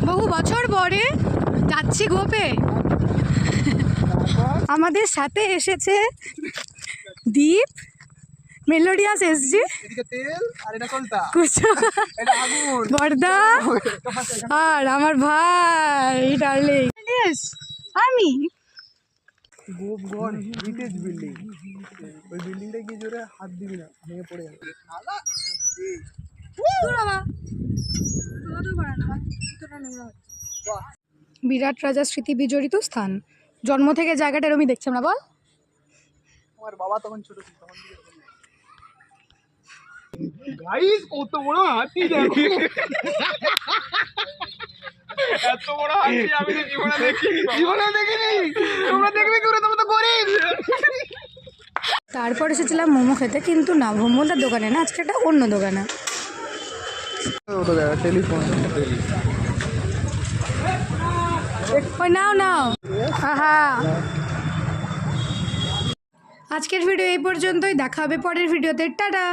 বহু বছর পরে যাচ্ছি গোপে। আমাদের সাথে এসেছে দীপ, মেলোডিয়াস এসজি, বর্দা আর আমার ভাই ডার্লিং। আমি গোপগড় হেরিটেজ বিল্ডিং, ওই বিল্ডিংটা গিয়ে জোরে হাত দিবি না, ভেঙে পড়ে যাবে। বিরাট রাজার স্মৃতি বিজড়িত স্থান, জন্ম থেকে জায়গাটা এরমই দেখছি আমরা। বল, আমার বাবা তখন ছোট ছিল, তখন গাইস কত বড় হাতি দেখো, এত বড় হাতি আমি তো জীবনে দেখিনি। তোমরা দেখবে কি করে, তোমরা তো গরিব। তারপর এসেছিলাম মোমো খেতে, কিন্তু না ভোমলদার দোকানে না, আজকে একটা অন্য দোকানে। টেলিফোন ওই নাও নাও। আহা, আজকের ভিডিও এই পর্যন্তই, দেখা হবে পরের ভিডিওতে। টাটা।